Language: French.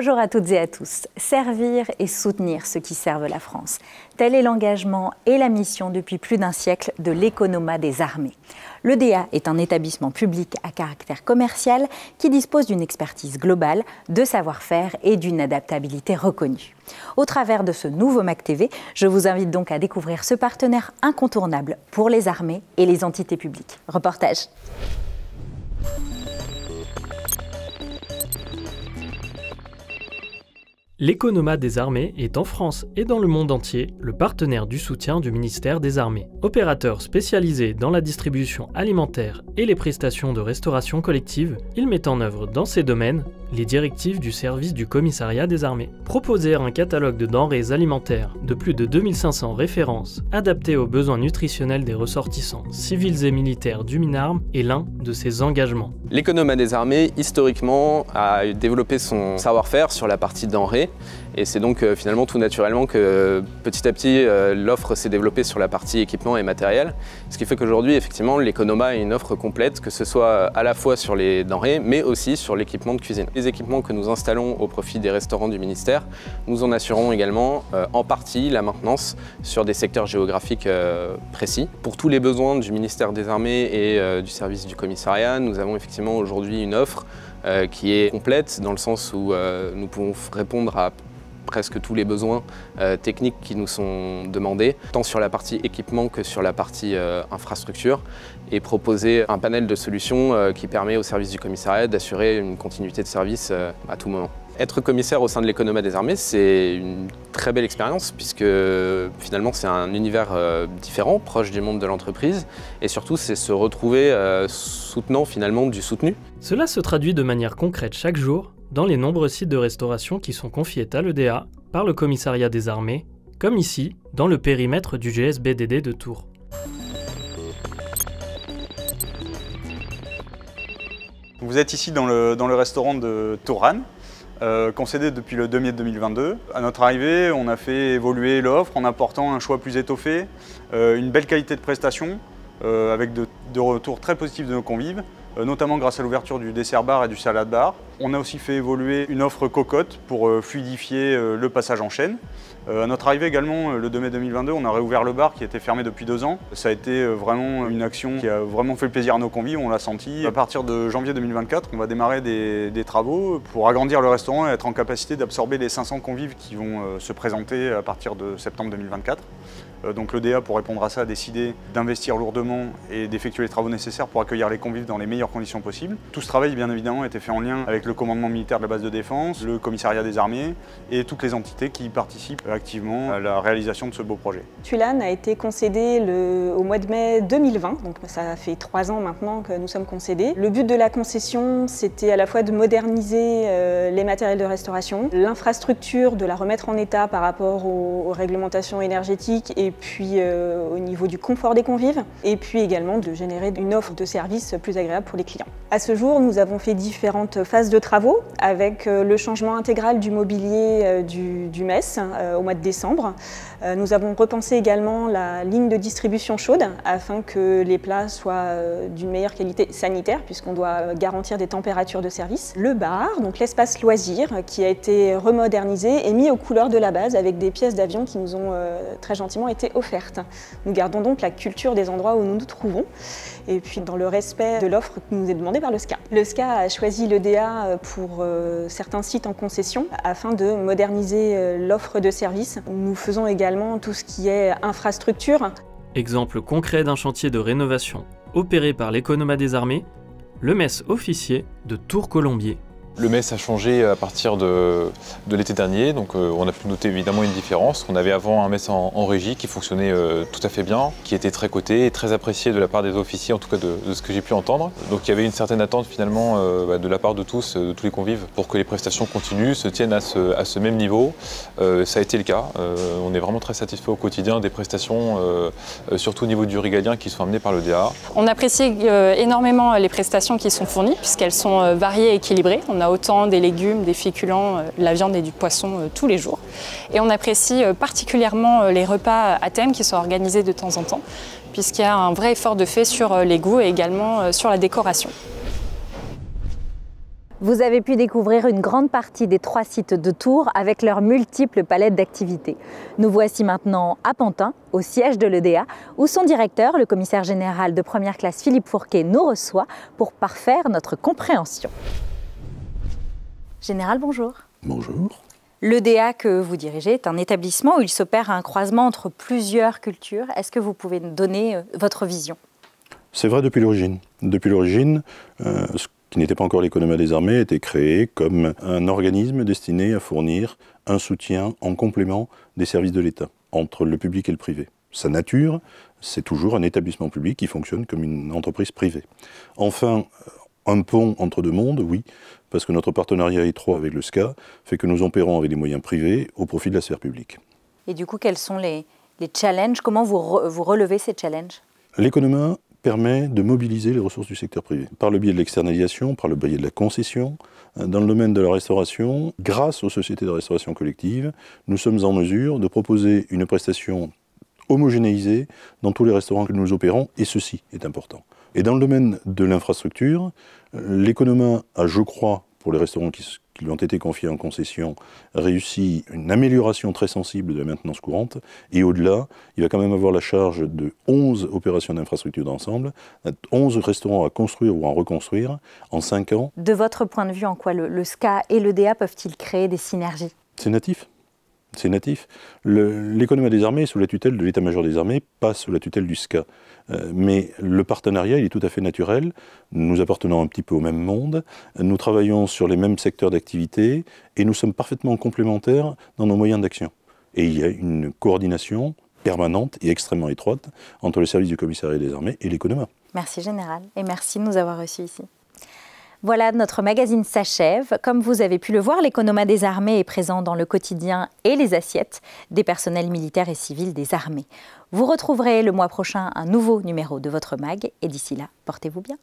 Bonjour à toutes et à tous. Servir et soutenir ceux qui servent la France. Tel est l'engagement et la mission depuis plus d'un siècle de l'Economa des armées. L'EDA est un établissement public à caractère commercial qui dispose d'une expertise globale, de savoir-faire et d'une adaptabilité reconnue. Au travers de ce nouveau MAC TV, je vous invite donc à découvrir ce partenaire incontournable pour les armées et les entités publiques. Reportage. L'Economa des armées est en France et dans le monde entier le partenaire du soutien du ministère des Armées. Opérateur spécialisé dans la distribution alimentaire et les prestations de restauration collective, il met en œuvre dans ces domaines les directives du service du commissariat des armées. Proposer un catalogue de denrées alimentaires de plus de 2500 références adaptées aux besoins nutritionnels des ressortissants civils et militaires du MINARM est l'un de ses engagements. L'Economa des armées, historiquement, a développé son savoir-faire sur la partie denrées. Et c'est donc finalement tout naturellement que petit à petit l'offre s'est développée sur la partie équipement et matériel. Ce qui fait qu'aujourd'hui effectivement l'Economa a une offre complète, que ce soit à la fois sur les denrées mais aussi sur l'équipement de cuisine. Les équipements que nous installons au profit des restaurants du ministère, nous en assurons également en partie la maintenance sur des secteurs géographiques précis. Pour tous les besoins du ministère des Armées et du service du commissariat, nous avons effectivement aujourd'hui une offre qui est complète dans le sens où nous pouvons répondre à presque tous les besoins techniques qui nous sont demandés, tant sur la partie équipement que sur la partie infrastructure, et proposer un panel de solutions qui permet au service du commissariat d'assurer une continuité de service à tout moment. Être commissaire au sein de l'Economa des armées, c'est une très belle expérience puisque finalement c'est un univers différent, proche du monde de l'entreprise, et surtout c'est se retrouver soutenant finalement du soutenu. Cela se traduit de manière concrète chaque jour dans les nombreux sites de restauration qui sont confiés à l'EDA par le commissariat des armées, comme ici, dans le périmètre du GSBDD de Tours. Vous êtes ici dans le restaurant de Tourane, concédé depuis le 2 mai 2022. À notre arrivée, on a fait évoluer l'offre en apportant un choix plus étoffé, une belle qualité de prestation, avec de retours très positifs de nos convives, notamment grâce à l'ouverture du dessert bar et du salade bar. On a aussi fait évoluer une offre cocotte pour fluidifier le passage en chaîne. À notre arrivée également, le 2 mai 2022, on a réouvert le bar qui était fermé depuis 2 ans. Ça a été vraiment une action qui a vraiment fait plaisir à nos convives, on l'a senti. À partir de janvier 2024, on va démarrer des travaux pour agrandir le restaurant et être en capacité d'absorber les 500 convives qui vont se présenter à partir de septembre 2024. Donc l'EDA, pour répondre à ça, a décidé d'investir lourdement et d'effectuer les travaux nécessaires pour accueillir les convives dans les meilleures conditions possibles. Tout ce travail, bien évidemment, a été fait en lien avec le commandement militaire de la base de défense, le commissariat des armées et toutes les entités qui participent activement à la réalisation de ce beau projet. Tulan a été concédé au mois de mai 2020, donc ça fait 3 ans maintenant que nous sommes concédés. Le but de la concession, c'était à la fois de moderniser les matériels de restauration, l'infrastructure, de la remettre en état par rapport aux réglementations énergétiques et puis au niveau du confort des convives, et puis également de générer une offre de service plus agréable pour les clients. À ce jour, nous avons fait différentes phases de travaux avec le changement intégral du mobilier du mess au mois de décembre. Nous avons repensé également la ligne de distribution chaude afin que les plats soient d'une meilleure qualité sanitaire puisqu'on doit garantir des températures de service. Le bar, donc l'espace loisir, qui a été remodernisé et mis aux couleurs de la base avec des pièces d'avion qui nous ont très gentiment été offertes. Nous gardons donc la culture des endroits où nous nous trouvons et puis dans le respect de l'offre qui nous est demandée par le SCA. Le SCA a choisi l'EDA pour certains sites en concession afin de moderniser l'offre de service. Nous faisons également tout ce qui est infrastructure. Exemple concret d'un chantier de rénovation opéré par l'Economa des armées, le mess officier de Tours-Colombier. Le mess a changé à partir de l'été dernier, donc on a pu noter évidemment une différence. On avait avant un mess en régie qui fonctionnait tout à fait bien, qui était très coté et très apprécié de la part des officiers, en tout cas de ce que j'ai pu entendre. Donc il y avait une certaine attente finalement de la part de tous les convives, pour que les prestations continuent, se tiennent à ce même niveau. Ça a été le cas. On est vraiment très satisfait au quotidien des prestations, surtout au niveau du régalien, qui sont amenées par l'EDA. On apprécie énormément les prestations qui sont fournies, puisqu'elles sont variées et équilibrées. On a autant des légumes, des féculents, de la viande et du poisson tous les jours. Et on apprécie particulièrement les repas à thème qui sont organisés de temps en temps, puisqu'il y a un vrai effort de fait sur les goûts et également sur la décoration. Vous avez pu découvrir une grande partie des 3 sites de Tours avec leurs multiples palettes d'activités. Nous voici maintenant à Pantin, au siège de l'EDA, où son directeur, le commissaire général de première classe Philippe Fourquet, nous reçoit pour parfaire notre compréhension. Général, bonjour. Bonjour. L'EDA que vous dirigez est un établissement où il s'opère un croisement entre plusieurs cultures. Est-ce que vous pouvez nous donner votre vision? C'est vrai depuis l'origine. Depuis l'origine, ce qui n'était pas encore l'Economa des armées a été créé comme un organisme destiné à fournir un soutien en complément des services de l'État, entre le public et le privé. Sa nature, c'est toujours un établissement public qui fonctionne comme une entreprise privée. Enfin, un pont entre deux mondes, oui, parce que notre partenariat étroit avec le SCA fait que nous opérons avec des moyens privés au profit de la sphère publique. Et du coup, quels sont les challenges? Comment vous relevez ces challenges? L'Economa permet de mobiliser les ressources du secteur privé. Par le biais de l'externalisation, par le biais de la concession, dans le domaine de la restauration, grâce aux sociétés de restauration collective, nous sommes en mesure de proposer une prestation homogénéisée dans tous les restaurants que nous opérons, et ceci est important. Et dans le domaine de l'infrastructure, l'Economa a, je crois, pour les restaurants qui lui ont été confiés en concession, réussi une amélioration très sensible de la maintenance courante. Et au-delà, il va quand même avoir la charge de 11 opérations d'infrastructure d'ensemble, 11 restaurants à construire ou à reconstruire en 5 ans. De votre point de vue, en quoi le SCA et l'EDA peuvent-ils créer des synergies? C'est natif. C'est natif. L'Economa des armées est sous la tutelle de l'état-major des armées, pas sous la tutelle du SCA. Mais le partenariat, il est tout à fait naturel. Nous appartenons un petit peu au même monde, nous travaillons sur les mêmes secteurs d'activité et nous sommes parfaitement complémentaires dans nos moyens d'action. Et il y a une coordination permanente et extrêmement étroite entre le service du commissariat des armées et l'Economa. Merci Général et merci de nous avoir reçus ici. Voilà, notre magazine s'achève. Comme vous avez pu le voir, l'Economa des armées est présent dans le quotidien et les assiettes des personnels militaires et civils des armées. Vous retrouverez le mois prochain un nouveau numéro de votre mag et d'ici là, portez-vous bien.